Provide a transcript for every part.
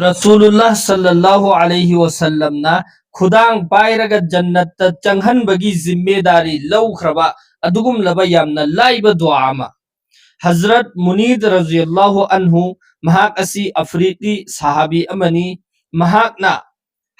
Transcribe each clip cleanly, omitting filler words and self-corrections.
Rasulullah sallallahu alaihi wasallam na khudang pairaga jannatta changhan bagi zimmedari lawkhraba adugum laba yamna laiba dua ama Hazrat Munid radhiyallahu anhu mahak asi Afriqi sahabi amani mahakna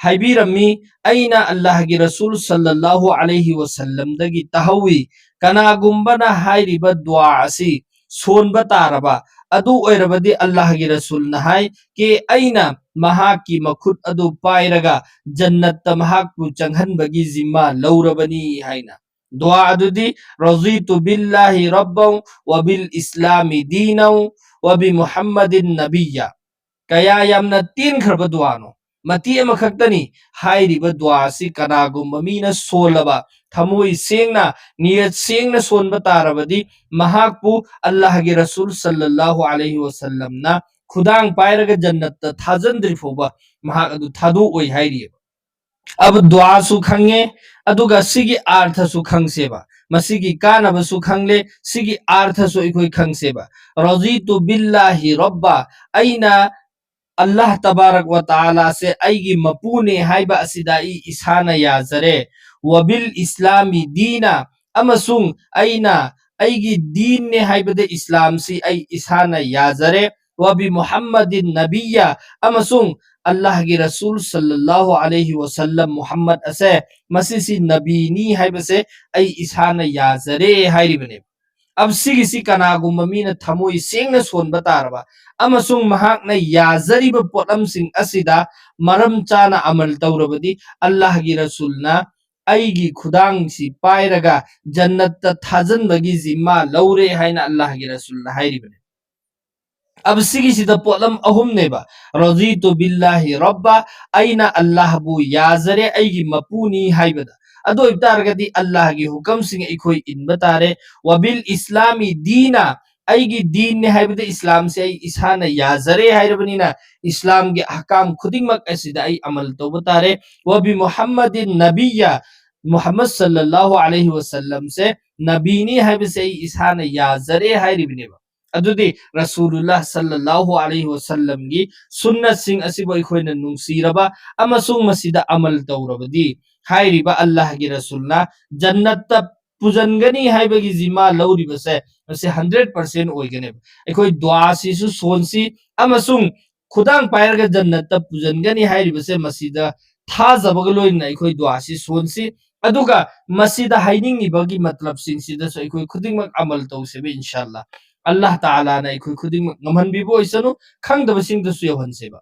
haibirami aina Allah gi Rasul sallallahu alaihi wasallam dagi tahawi kanagumbana hairiba dua asi sonba taraba adu oirabadi Allah gi Rasul na hai ke aina mahaki makhut adu pairaga jannatta mahakpu changhanbagi zimma laurabani haina dua adudi razitu billahi rabban wa bil islami dinan wa bi muhammadin nabiyya kaya yamna tin kharba duano mati ama khaktani hairiba dua si kanagumba mina solaba thamoi sengna niyat sengna sonba tarabadi mahakpu Allah gi Rasul sallallahu alaihi wasallam na khudang pairaga jannatta thajandri foba mahak adu thadu oi hairi अब दुआ सु खंगे अदुगा सिगी अर्थ सु खंगसेबा मसिगी कानब सु खंगले सिगी अर्थ सु इखोई खंगसेबा रजीतु बिल्लाहि रब्बा अइना अल्लाह तबारक व ताला से अइगी मपुने हाइबा असिदा इ इसाना याजरे वबिल इस्लामी दीना अमसुंग अइना अइगी दीन ने हाइबदे इस्लाम सी अइ इसाना याजरे वबि मुहम्मदिन नबिया अमसुंग अल्लाह की रसूल सल्लल्लाहु अलैहि वसल्लम मुहम्मद असे मसीसी नबीनी हाइबसे अइ इसाना याजरे हाइरिबने अब सिगिसी कनागुम मीना थमोई सेंगना सोनबा तारबा अमसुंग महाकना याजरिबा पोटलमसिंग असिदा मरम चाना अमल तौरबदी अल्लाह की रसूलना अइगी खुदांगसी पायरगा जन्नत थाजनबगी जिम्मा लौरे हाइना अल्लाह की रसूलना हाइरिबने अब सिगिसिदा पोलम अहुमनेबा रजीतु बिल्लाहि रब्बा अइना अल्लाह बु याजरे अइगी मपुनी हाइबदा अदो इब्तारगदी अल्लाह की हुकम सिंग इखोई इनबा तारे वबिल इस्लामी दीना अइगी दीन ने हाइबदे इस्लाम से अइ इसाना याजरे हाइरबनीना इस्लाम के अहकाम खुदिंगमक असिदा अइ अमल तौबा तारे वबि मुहम्मदिन नबिया मुहम्मद सल्लल्लाहु अलैहि वसल्लम से नबीनी हाइबसे अइ इसाना याजरे हाइरिबनेबा अदुदी रसूलुल्लाह सल्लल्लाहु अलैहि वसल्लम की सुन्नत सिंह असिबो इखोइना नुंगसीरबा अमसुंग मसिदा अमल तौरबदी हाइरिबा अल्लाह की रसूलना जन्नत पुजनगनी हाइबगी जिमा लौरिबसे असे 100% ओइगने इखोइ दुआ सिसु सोनसी अमसुंग खुदांग पायरगा जन्नत पुजनगनी हाइरिबसे मसिदा थाजबग लोइना इखोइ दुआ सि सोनसी अदुगा मसिदा हाइनिंगिबगी मतलब सिंसिदा सो इखोइ खुदिंगमक अमल तौसेबे इंशाअल्लाह अल्लाह ताला ना इखोइ खुदिंग नमहन बिबो इसनु खंगदबसिंग दसु यहनसेबा